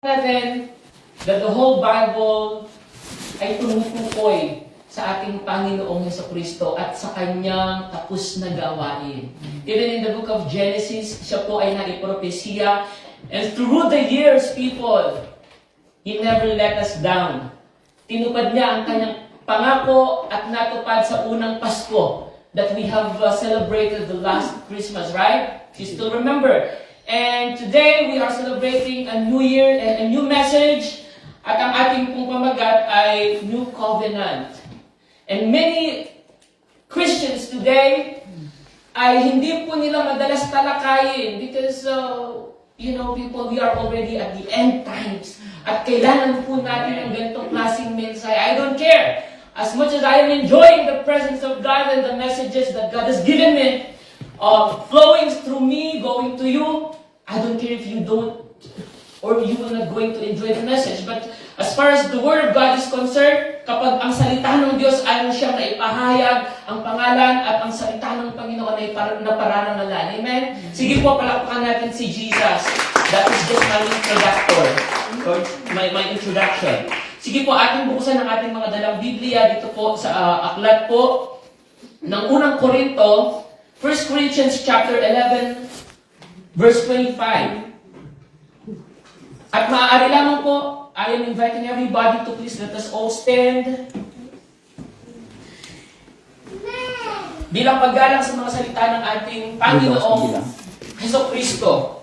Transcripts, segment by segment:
natin that the whole Bible ay tumutukoy sa ating Panginoong Jesucristo at sa kanyang tapos na gawain. Even in the book of Genesis, siya po ay naipropesiya. And through the years, people, He never let us down. Tinupad niya ang kanyang pangako at natupad sa unang Pasko that we have celebrated the last Christmas, right? You still remember. And today, we are celebrating a new year and a new message. At ang ating pong pamagat ay New Covenant. And many Christians today ay hindi po nila madalas talakayin because, people, we are already at the end times. At kailangan po natin ng ganitong klaseng mensahe. I don't care. As much as I am enjoying the presence of God and the messages that God has given me, flowing through me, going to you, I don't care if you don't or you will not going to enjoy the message. But as far as the Word of God is concerned, kapag ang salita ng Diyos ay siyang naipahayag, ang pangalan at ang salita ng Panginoon ay naparangalan. Amen? Sige po, palakpakan natin si Jesus. That is just my introductor, or my introduction. Sige po, ating buksan ang ating mga dalang Biblia dito po sa aklat po ng unang Korinto, 1 Corinthians chapter 11, verse 25. At maaari lamang po, I am inviting everybody to please let us all stand. Bilang paggalang sa mga salita ng ating Panginoong Jesucristo.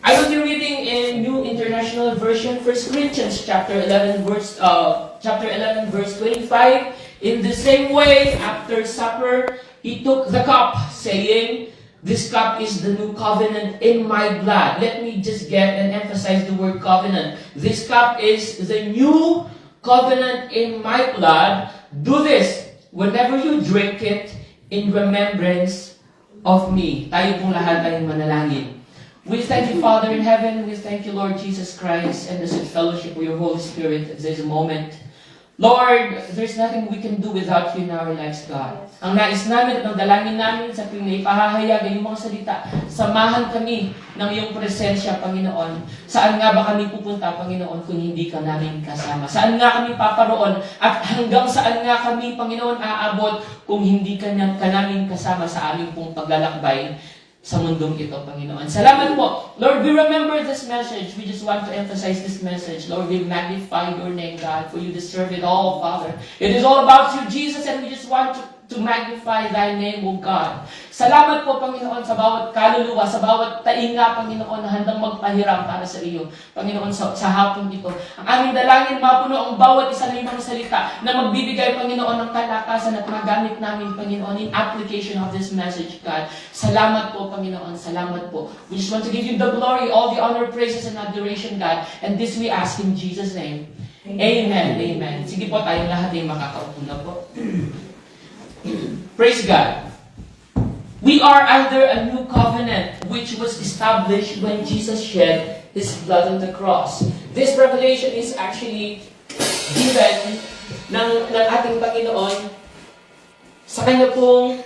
I will be reading in New International Version, 1 Corinthians chapter 11, verse 25. In the same way, after supper, he took the cup, saying, "This cup is the new covenant in my blood." Let me just get and emphasize the word covenant. This cup is the new covenant in my blood. Do this whenever you drink it in remembrance of me. Tayo pong lahat ay manalangin. We thank you, Father in heaven. We thank you, Lord Jesus Christ, and the sweet fellowship of your Holy Spirit at this moment. Lord, there's nothing we can do without you in our lives, God. Ang nais namin at ang dalangin namin sa tuwing naipahahayag ang iyong mga salita, samahan kami ng iyong presensya, Panginoon. Saan nga ba kami pupunta, Panginoon, kung hindi ka namin kasama? Saan nga kami paparoon at hanggang saan nga kami, Panginoon, aabot kung hindi ka namin kasama sa aming pong paglalakbay sa mundong ito, Panginoon. Salamat po. Lord, we remember this message. We just want to emphasize this message. Lord, we magnify your name, God, for you deserve it all, Father. It is all about you, Jesus, and we just want to magnify thy name, O God. Salamat po, Panginoon, sa bawat kaluluwa, sa bawat tainga, Panginoon, na handang magpahiram para sa iyo, Panginoon, sa hapon ito. Ang aming dalangin, mapuno ang bawat isa na mga salita na magbibigay, Panginoon, ng kalakasan at magamit namin, Panginoon, in application of this message, God. Salamat po, Panginoon. Salamat po. We just want to give you the glory, all the honor, praises, and adoration, God. And this we ask in Jesus' name. Amen. Amen. Sige po, tayong lahat ay makakaupo na po. Praise God. We are under a new covenant which was established when Jesus shed His blood on the cross. This revelation is actually given ng ating Panginoon sa Kanya pong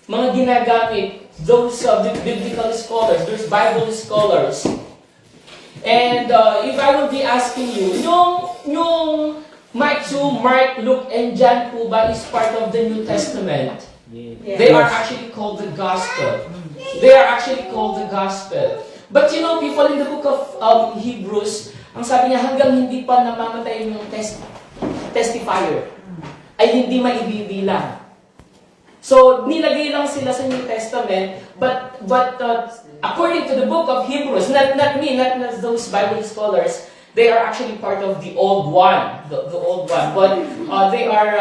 mga ginagamit, those biblical scholars, those Bible scholars. And if I will be asking you, yung Matthew, Mark, Luke, and John po ba is part of the New Testament? Yes. They are actually called the Gospel. They are actually called the Gospel. But people in the book of Hebrews, ang sabi niya, hanggang hindi pa namamatay yung testifier, ay hindi maibibilang. So, nilagay lang sila sa New Testament, but according to the book of Hebrews, not me, not those Bible scholars, they are actually part of the old one, the old one. But they are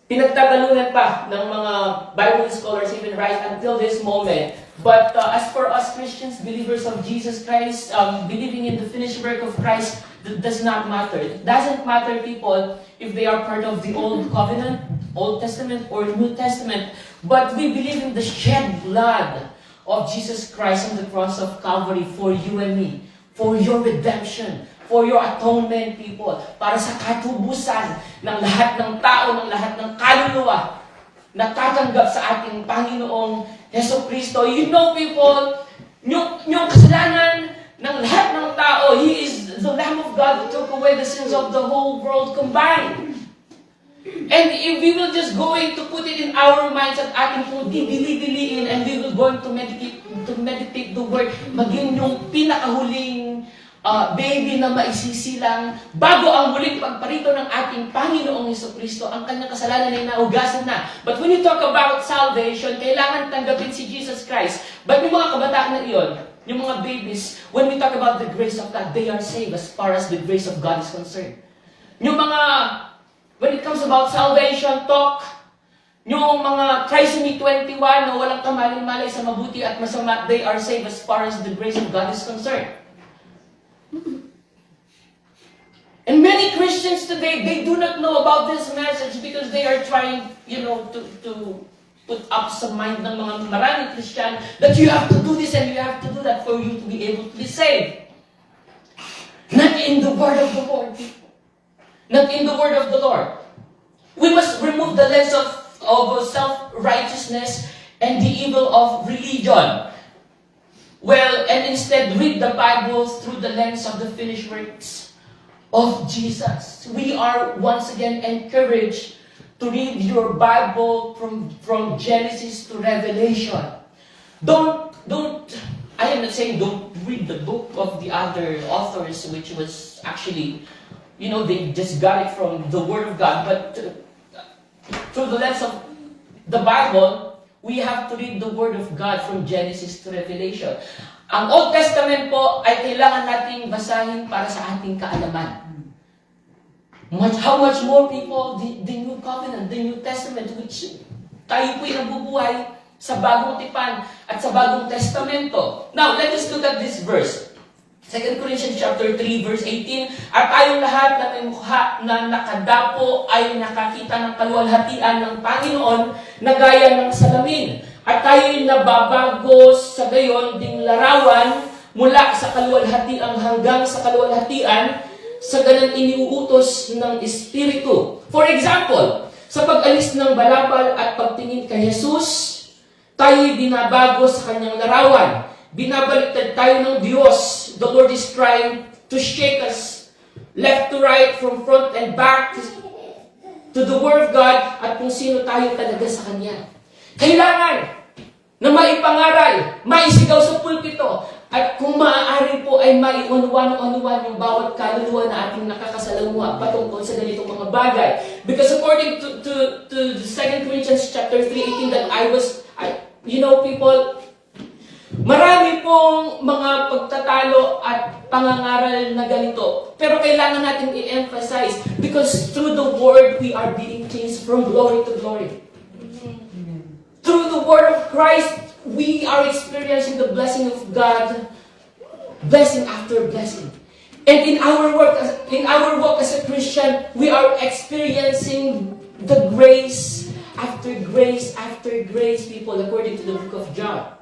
pinagtatalunan pa ng mga Bible scholars even right until this moment. But as for us Christians, believers of Jesus Christ, believing in the finished work of Christ, that does not matter. It doesn't matter, people, if they are part of the Old Covenant, Old Testament, or New Testament. But we believe in the shed blood of Jesus Christ on the cross of Calvary for you and me. For your redemption, for your atonement, people, para sa katubusan ng lahat ng tao, ng lahat ng kaluluwa na tatanggap sa ating Panginoong Jesucristo. People, yung kasalanan ng lahat ng tao God took away the sins of the whole world combined. And if we will just going to put it in our minds at ating pong didili-diliin and we will going to meditate the word, maging yung pinakahuling baby na maisisilang bago ang muling pagparito ng ating Panginoong Jesucristo, ang kanyang kasalanan ay naugasan na. But when you talk about salvation, kailangan tanggapin si Jesus Christ. But yung mga kabataan na iyon, yung mga babies, when we talk about the grace of God, they are saved as far as the grace of God is concerned. Yung mga when it comes about salvation talk, yung mga Trisomy 21 na walang kamalay-malay sa mabuti at masama, they are saved as far as the grace of God is concerned. And many Christians today, they do not know about this message because they are trying, to put up sa mind ng mga maraming Christian that you have to do this and you have to do that for you to be able to be saved. Not in the word of the Lord. Not in the word of the Lord. We must remove the lens of self-righteousness and the evil of religion. Well, and instead read the Bible through the lens of the finished works of Jesus. We are once again encouraged to read your Bible from Genesis to Revelation. I am not saying don't read the book of the other authors, which was actually, they just got it from the Word of God. But through the lens of the Bible, we have to read the Word of God from Genesis to Revelation. Ang Old Testament po ay kailangan nating basahin para sa ating kaalaman. How much more people, the New Covenant, the New Testament, which tayo po'y nabubuhay sa bagong tipan at sa bagong testamento. Now, let us look at this verse. 2 Corinthians chapter 3, verse 18, at tayong lahat na may mukha na nakadapo ay nakakita ng kaluwalhatian ng Panginoon na gaya ng salamin. At tayo'y nababago sa gayon ding larawan mula sa kaluwalhatian hanggang sa kaluwalhatian sa ganang iniuutos ng Espiritu. For example, sa pag-alis ng balabal at pagtingin kay Jesus, tayo'y binabago sa kanyang larawan. Binabaliktad tayo ng Diyos. The Lord is trying to shake us left to right, from front and back to the Word of God at kung sino tayo talaga sa Kanya. Kailangan na maipangaral, maisigaw sa pulpito, at kung maaari po ay maiunuan-unuan yung bawat kaluluwa na ating nakakasalamuha patungkol sa ganitong mga bagay. Because according to 2 Corinthians chapter 3:18 that people, marami pong mga pagtatalo at pangangaral na ganito. Pero kailangan natin i-emphasize because through the Word, we are being changed from glory to glory. Through the Word of Christ, we are experiencing the blessing of God, blessing after blessing. And in our work as a Christian, we are experiencing the grace after grace after grace, people, according to the book of John.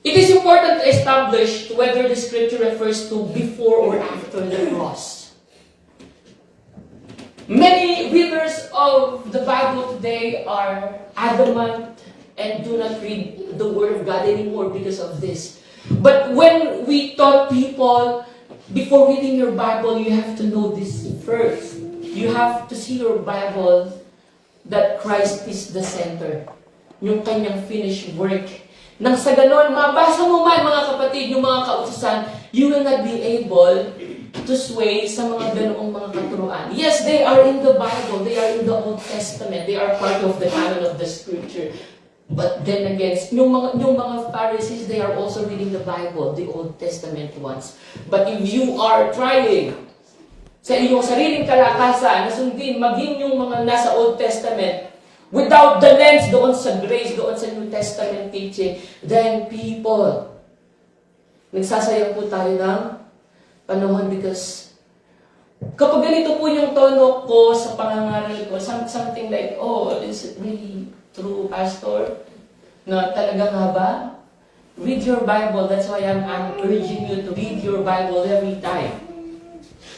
It is important to establish whether the scripture refers to before or after the cross. Many readers of the Bible today are adamant and do not read the Word of God anymore because of this. But when we taught people, before reading your Bible, you have to know this first. You have to see your Bible that Christ is the center. Yung kanyang finished work. Nang sa ganon, mabasa mo man mga kapatid, yung mga kautusan, you will not be able to sway sa mga ganoong mga katuruan. Yes, they are in the Bible, they are in the Old Testament, they are part of the canon of the Scripture. But then again, yung mga Pharisees, they are also reading the Bible, the Old Testament ones. But if you are trying sa iyong sariling kalakasan na sundin, maging yung mga nasa Old Testament, without the lens doon sa grace, doon sa New Testament teaching, then people, nagsasayang po tayo ng panahon because kapag ganito po yung tono ko sa pangangaral ko, something like, is it really true, Pastor? Na talaga nga ba? Read your Bible. That's why I'm urging you to read your Bible every time.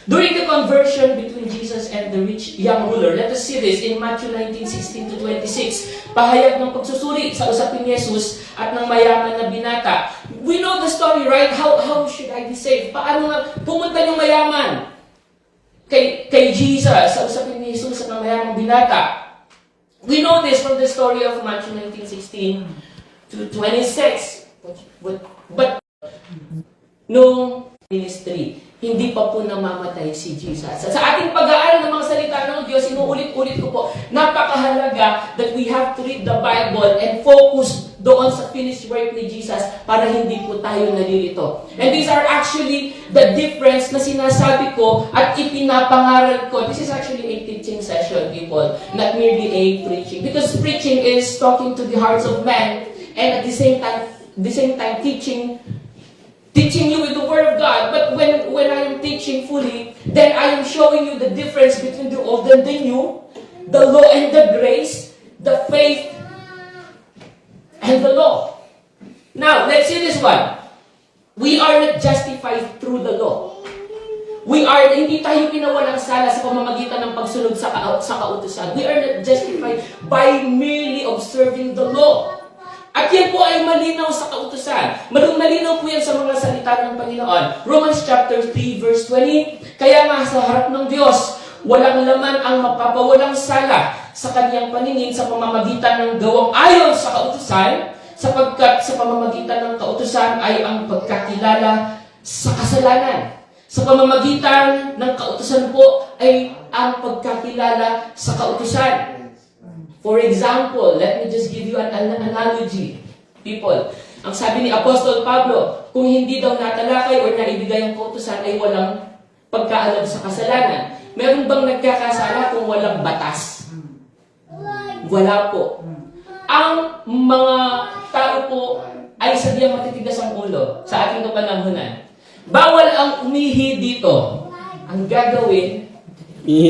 During the conversion between Jesus and the rich young ruler, let us see this in Matthew 19:16-26. Pahayag ng pagsusuri sa usapin ni Jesus at ng mayaman na binata. We know the story, right? How should I be saved? Paano nga pumunta yung mayaman kay Jesus, sa usapin ni Jesus sa mayamang binata? We know this from the story of Matthew 19:16 to 26. But nung ministry, hindi pa po namamatay si Jesus. Sa ating pag-aaral ng mga salita ng Diyos, inuulit-ulit ko po, napakahalaga that we have to read the Bible and focus doon sa finished work ni Jesus para hindi po tayo nalilito. And these are actually the difference na sinasabi ko at ipinapangaral ko. This is actually a teaching session, people, not merely a preaching. Because preaching is talking to the hearts of men and at the same time teaching you with the Word of God. But when I am teaching fully, then I am showing you the difference between the old and the new, the law and the grace, the faith and the law. Now, let's see this one. We are not justified through the law. Hindi tayo pinawalang sala sa pamamagitan ng pagsunod sa kautusan. We are not justified by merely observing the law. At yan po ay malinaw sa kautusan. Malinaw po yan sa mga salita ng Panginoon. Romans chapter 3 verse 20, kaya nga sa harap ng Diyos, walang laman ang mapapawalang sala sa kanyang paningin sa pamamagitan ng gawang ayon sa kautusan, sapagkat sa pamamagitan ng kautusan ay ang pagkakilala sa kasalanan. Sa pamamagitan ng kautusan po ay ang pagkakilala sa kautusan. For example, let me just give you an analogy. People, ang sabi ni Apostol Pablo, kung hindi daw natalakay o naibigay ang kautusan ay walang pagkaalam sa kasalanan. Meron bang nagkakasala kung walang batas? Wala po. Ang mga tao po ay sadyang matitigas ang ulo sa ating kapanahunan. Bawal ang umihi dito. Ang gagawin,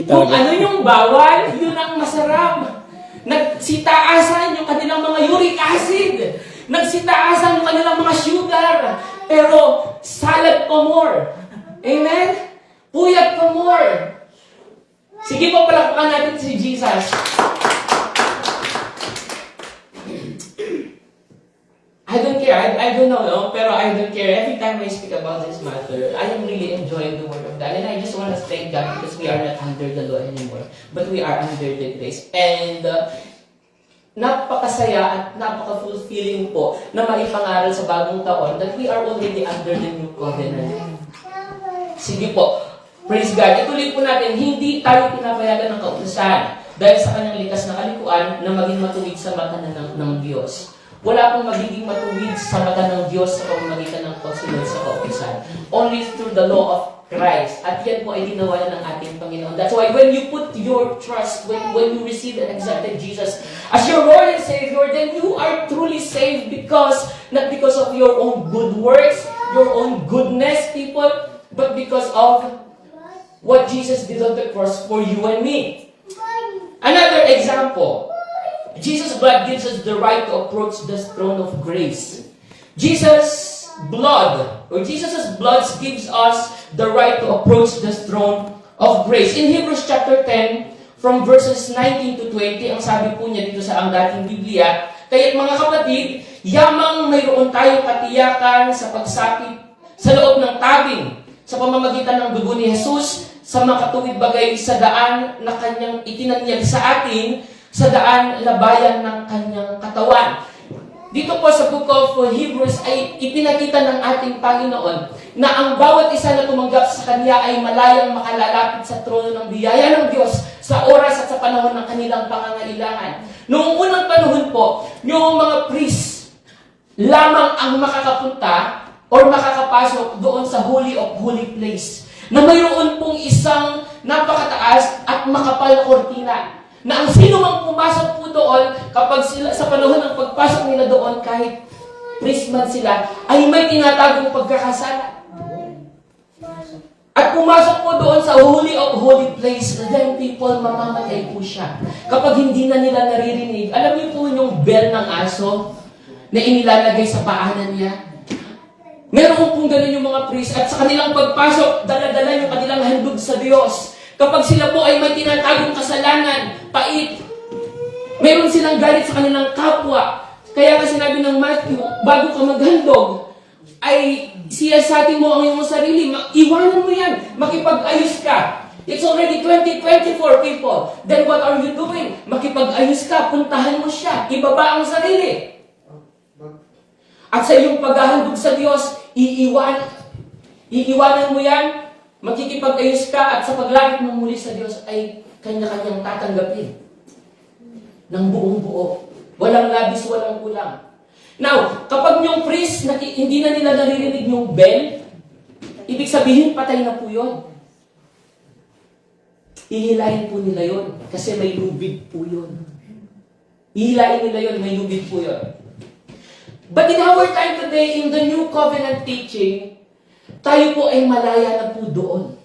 kung ano yung bawal, yun ang masarap. Nagsitaasan yung kanilang mga uric acid. Nagsitaasan yung kanilang mga sugar. Pero salad pa more. Amen? Puyat pa more. Sige po, palakpakan natin si Jesus. I don't care. I don't know, no? Pero I don't care. Every time I speak about this matter, I am really enjoying the Word of God. And I just want to thank God because we are not under the law anymore. But we are under the grace. And napakasaya at napaka-fulfilling po na maipangaral sa bagong taon that we are already under the new covenant. Sige po. Praise God. Ituloy po natin, hindi tayo pinapayagan ng kautusan dahil sa kanyang likas na kalikuan na maging matuwid sa mata ng Diyos. Wala pong magiging matuwid sa mata ng Diyos sa pamamagitan ng pagsunod sa kautusan. Only through the law of Christ. At yan po ay ginawa ng ating Panginoon. That's why when you put your trust, when you receive and accepted Jesus as your Lord and Savior, then you are truly saved not because of your own good works, your own goodness, people, but because of what Jesus did on the cross for you and me. Another example. Jesus' blood gives us the right to approach the throne of grace. Jesus' blood gives us the right to approach the throne of grace. In Hebrews chapter 10, from verses 19 to 20, ang sabi po niya dito sa ang dating Biblia, kaya't mga kapatid, yamang mayroon tayong katiyakan sa pagsapit sa loob ng tabing, sa pamamagitan ng dugo ni Jesus, sa makatuwid bagay sa daan na kanyang itinanyag sa atin, sa daan labayan ng kanyang katawan. Dito po sa book of Hebrews ay ipinakita ng ating Panginoon na ang bawat isa na tumanggap sa Kanya ay malayang makalalapit sa trono ng biyaya ng Diyos sa oras at sa panahon ng kanilang pangangailangan. Noong unang panahon po, yung mga priest lamang ang makakapunta or makakapasok doon sa Holy of Holy Place na mayroon pong isang napakataas at makapal na kortina na ang sino mang pumasok po doon, kapag sila, sa panahon ng pagpasok nila doon, kahit priest man sila, ay may tinatagong pagkakasala. At pumasok po doon sa Holy of Holy Place, then people, mamamatay po siya. Kapag hindi na nila naririnig, alam niyo po yung bell ng aso na inilalagay sa paanan niya? Meron pong ganun yung mga priest, at sa kanilang pagpasok, dala-dala yung kanilang handog sa Diyos. Kapag sila po ay may tinatagong kasalanan, pait, meron silang galit sa kanilang kapwa. Kaya nga sinabi ng Matthew, bago ka maghandog, ay siyasatin mo ang iyong sarili. Iwanan mo yan. Makipag-ayos ka. It's already 2024, people. Then what are you doing? Makipag-ayos ka. Puntahan mo siya. Ibaba ang sarili. At sa iyong paghahandog sa Diyos, iiwanan mo yan. Makikipag-ayos ka. At sa paglapit mo muli sa Diyos, ay kanya-kanyang tatanggapin. Ng buong buo. Walang labis, walang kulang. Now, kapag yung priest, hindi na nila naririnig yung bell, ibig sabihin, patay na po yun. Ihilayin po nila yun, kasi may lubid po yun. Ihilayin nila yun, may lubid po yun. But in our time today, in the New Covenant teaching, tayo po ay malaya na po doon.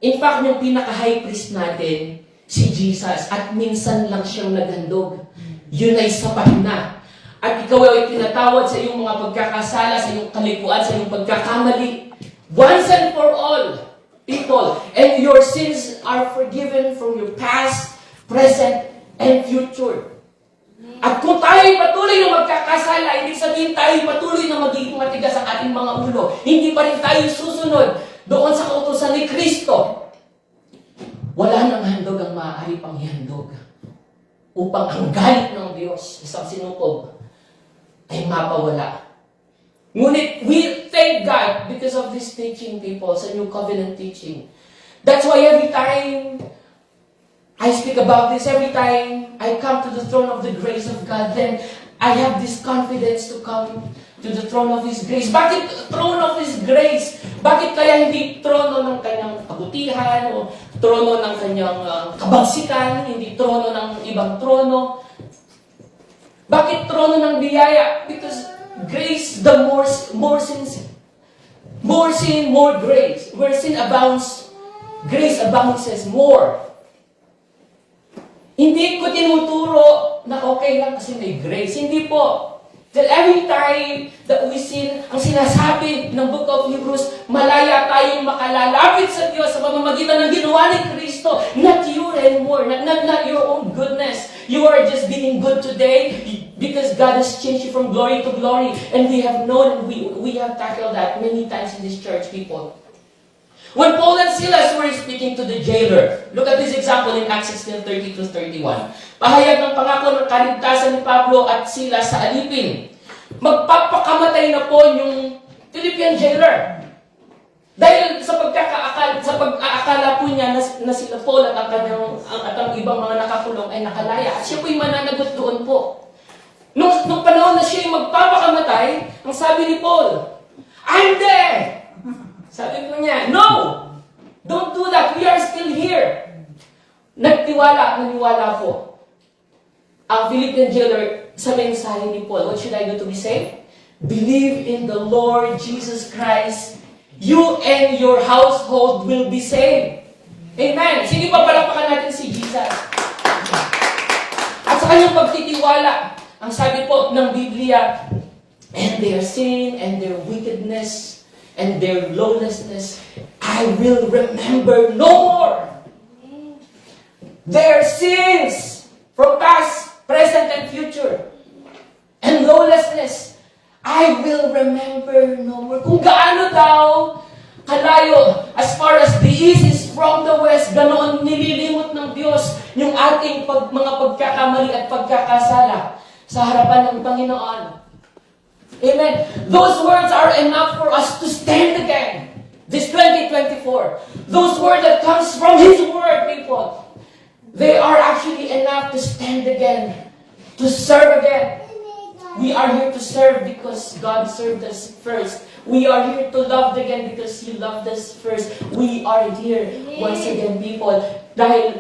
In fact, yung pinaka-high priest natin, si Jesus, at minsan lang siyang naghandog. Yun ay sapat na. At ikaw ay tinatawad sa iyong mga pagkakasala, sa iyong kalikuan, sa iyong pagkakamali. Once and for all, people. And your sins are forgiven from your past, present, and future. At kung tayo ay patuloy na magkakasala, ibig sabihin tayo ay patuloy na magiging matigas ang ating mga ulo. Hindi pa rin tayo susunod doon sa kautusan ni Kristo. Wala nang handog ang maaari pang ihandog upang ang galit ng Diyos, isang sinukob, ay mapawala. Ngunit we thank God because of this teaching, people, sa New Covenant teaching. That's why every time I speak about this, every time I come to the throne of the grace of God, then I have this confidence to come to the throne of His grace. Bakit throne of His grace? Bakit kaya hindi trono ng kanyang kabutihan o trono ng kanyang kabagsikan, hindi trono ng ibang trono? Bakit trono ng biyaya? Because grace, the more sin, more grace. Where sin abounds, grace abounds more. Hindi ko tinuturo na okay lang kasi may grace. Hindi po. That every time that we sin, ang sinasabi ng Book of Hebrews, malaya tayong makalalapit sa Diyos sa pamamagitan ng ginawa ni Kristo. Not you anymore, not your own goodness. You are just being good today because God has changed you from glory to glory. And we have known, we have tackled that many times in this church, people. When Paul and Silas were speaking to the jailer, look at this example in Acts 16:30-31. Pahayag ng pangako ng kaligtasan ni Pablo at Silas sa alipin. Magpapakamatay na po yung Philippian jailer. Dahil sa pag-aakala po niya na sila Paul at ang ibang mga nakakulong ay nakalaya. At siya po'y mananagot doon po. Nung panahon na siya magpapakamatay, ang sabi ni Paul, I'm there! Sabi po niya, no! Don't do that. We are still here. Naniwala po. Ang Philippian jailer sa mensahe ni Paul, what should I do to be saved? Believe in the Lord Jesus Christ. You and your household will be saved. Amen. Sige pa, palapakan natin si Jesus. At sa kanyang pagtitiwala, ang sabi po ng Biblia, and their sin and their wickedness and their lawlessness, I will remember no more. Their sins from past, present, and future, and lawlessness, I will remember no more. Kung gaano daw kalayo, as far as the east is from the west, ganoon nililimot ng Diyos yung ating mga pagkakamali at pagkakasala sa harapan ng Panginoon. Amen. Those words are enough for us to stand again. This 2024. Those words that comes from His Word, people. They are actually enough to stand again. To serve again. We are here to serve because God served us first. We are here to love again because He loved us first. We are here once again, people. Dahil,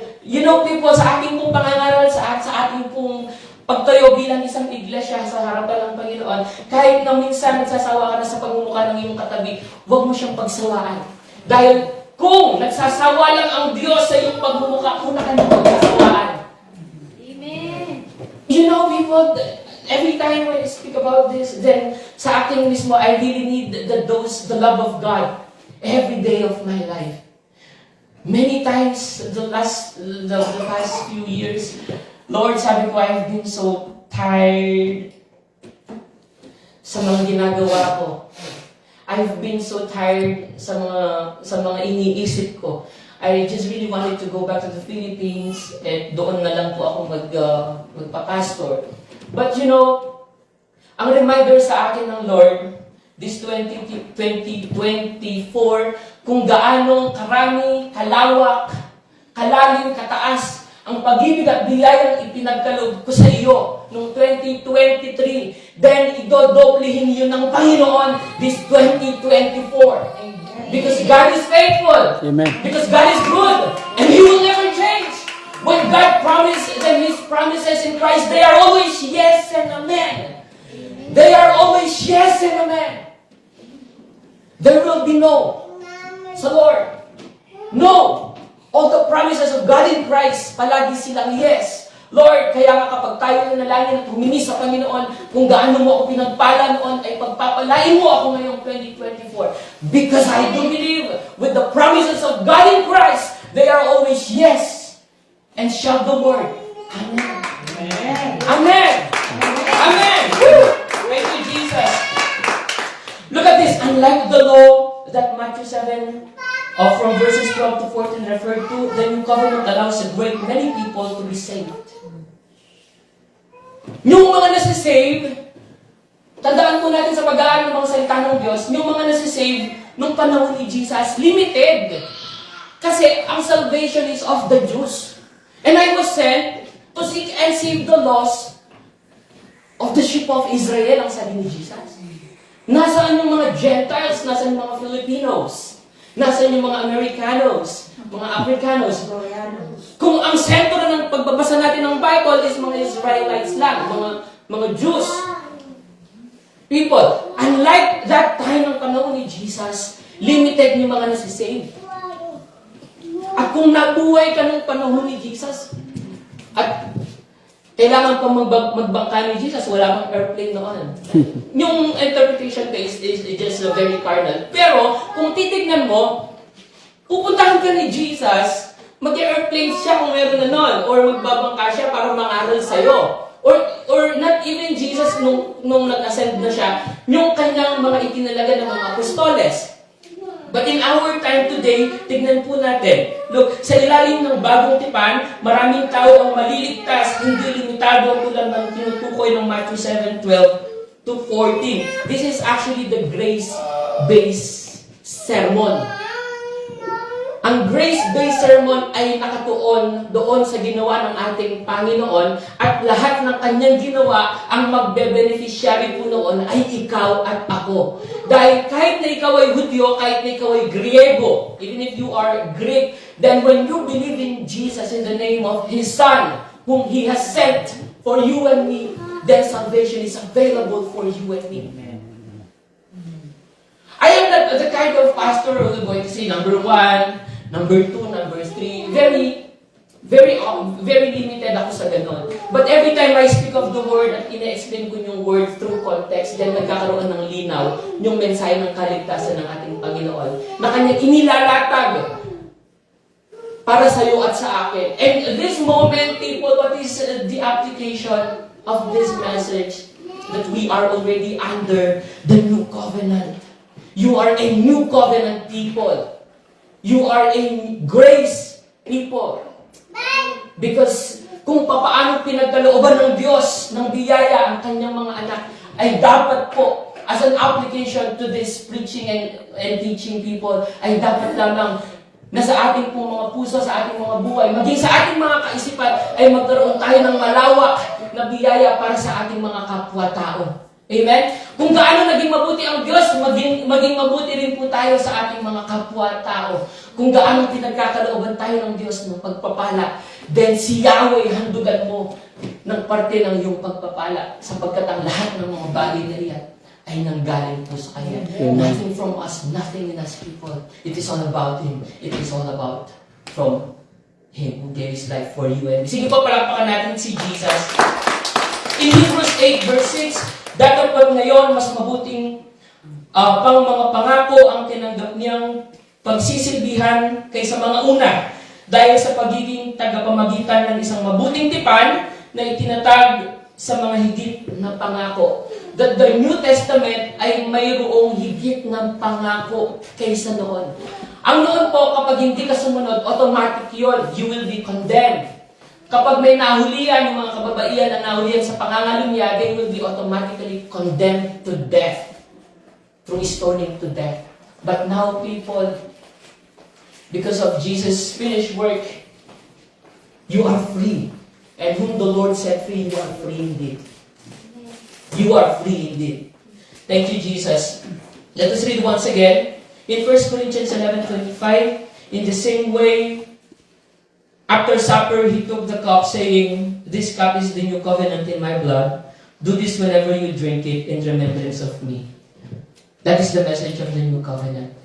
people, sa ating pong pangangaral, sa ating pong pagtayo bilang isang iglesia sa harapan ng Panginoon, kahit na minsan nagsasawa ka na sa pagmumukha ng iyong katabi, huwag mo siyang pagsawaan. Dahil kung nagsasawa lang ang Diyos sa iyong pagmumukha, una ka nang pagsasawaan. Amen. People, every time when I speak about this, then sa akin mismo, I really need the love of God every day of my life. Many times, the past few years, Lord, sabi ko, I've been so tired, sa mga ginagawa ko. I've been so tired sa mga iniisip ko. I just really wanted to go back to the Philippines at doon na lang po ako magpa-pastor. But you know, ang reminder sa akin ng Lord, this 2024, kung gaano karami, kalawak, kalalim, kataas, ang pag-ibig at biyayang ipinagkaloob ko sa iyo noong 2023, then idodoblihin yun ng Panginoon this 2024. Because God is faithful. Amen. Because God is good. And He will never change. When God promises, then His promises in Christ, they are always yes and amen. They are always yes and amen. There will be no sa Lord. No. All the promises of God in Christ, palagi silang yes. Lord, kaya nga kapag tayo nanalangin at humingi sa Panginoon, kung gaano mo ako pinagpala noon, ay pagpapalain mo ako ngayong 2024. Because I do believe with the promises of God in Christ, they are always yes. And shout the word, Amen. Amen. Amen. Amen. Thank you, Jesus. Look at this. Unlike the law that Matthew 7, from verses 12 to 14 referred to, the new covenant allows a great many people to be saved. Yung mga nasisave, tandaan po natin sa pag-aaral ng mga salita ng Diyos, yung mga nasisave nung panahon ni Jesus, limited. Kasi ang salvation is of the Jews. And I was sent to seek and save the lost of the sheep of Israel, ang sabi ni Jesus. Nasaan yung mga Gentiles? Nasaan yung mga Filipinos? Nasaan yung mga Americanos? Mga Africanos? Kung ang sentro ng pagbabasa natin ng Bible is mga Israelites lang, mga Jews. People, unlike that time ng panahon ni Jesus, limited yung mga nasisave. At kung nabuhay ka ng panahon ni Jesus, at kailangan pa magbangka ni Jesus, wala pang airplane noon. Yung interpretation is just very carnal. Pero, kung titignan mo, pupuntahan ka ni Jesus, mag-airplane siya kung meron na noon, or magbabangka siya para mangaral sa'yo. Or not even Jesus nung nag-ascend na siya, yung kanyang mga itinalaga ng mga apostoles. But in our time today, tignan po natin. Look, sa ilalim ng bagong tipan, maraming tao ang maliligtas, hindi limitado tulad ng tinutukoy ng Matthew 7:12 to 14. This is actually the grace-based sermon. Ang grace-based sermon ay nakatuon doon sa ginawa ng ating Panginoon at lahat ng kanyang ginawa, ang magbe-beneficiary po noon ay ikaw at ako. Dahil kahit na ikaw ay Hudyo, kahit na ikaw ay Griego, even if you are Greek, then when you believe in Jesus in the name of His Son, whom He has sent for you and me, then salvation is available for you and me. I am not the kind of pastor who is going to say number 1, number 2, number 3. Very limited ako sa ganon. But every time I speak of the word at ina-explain ko yung word through context, then nagkakaroon ng linaw yung mensahe ng kaligtasan ng ating Panginoon na kanyang inilalatag para sa iyo at sa akin. And this moment, people, what is the application of this message? That we are already under the new covenant. You are a new covenant people. You are a grace people. Because kung papaano pinagkalooban ng Diyos ng biyaya ang kanyang mga anak, ay dapat po, as an application to this preaching and teaching people, ay dapat lamang na sa ating pong mga puso, sa ating mga buhay, maging sa ating mga kaisipan, ay magkaroon tayo ng malawak na biyaya para sa ating mga kapwa-tao. Amen? Kung gaano naging mabuti ang Diyos, maging mabuti rin po tayo sa ating mga kapwa-tao. Kung gaano pinagkakalooban tayo ng Diyos ng pagpapala, then si Yahweh, handugan mo ng parte ng iyong pagpapala sapagkat ang lahat ng mga bagay na iyan ay nanggaling po sa Kanya. Nothing from us, nothing in us, people. It is all about Him. It is all about from Him who gave His life for you and me. Sige po, palapakan natin si Jesus. In Hebrews 8 verse 6, datapag ngayon, mas mabuting pang mga pangako ang tinanggap niyang pagsisilbihan kaysa mga una dahil sa pagiging tagapamagitan ng isang mabuting tipan na itinatag sa mga higit na pangako. that the New Testament ay mayroong higit ng pangako kaysa noon. Ang noon po, kapag hindi ka sumunod, automatic yun. You will be condemned. Kapag may nahulihan, yung mga kababaihan na nahulihan sa pangangalunya, they will be automatically condemned to death. Through stoning to death. But now, people, because of Jesus' finished work, you are free. And whom the Lord set free, you are free indeed. You are free indeed. Thank you, Jesus. Let us read once again. In 1 Corinthians 11:25, in the same way, after supper, he took the cup, saying, "This cup is the new covenant in my blood. Do this whenever you drink it in remembrance of me." That is the message of the new covenant.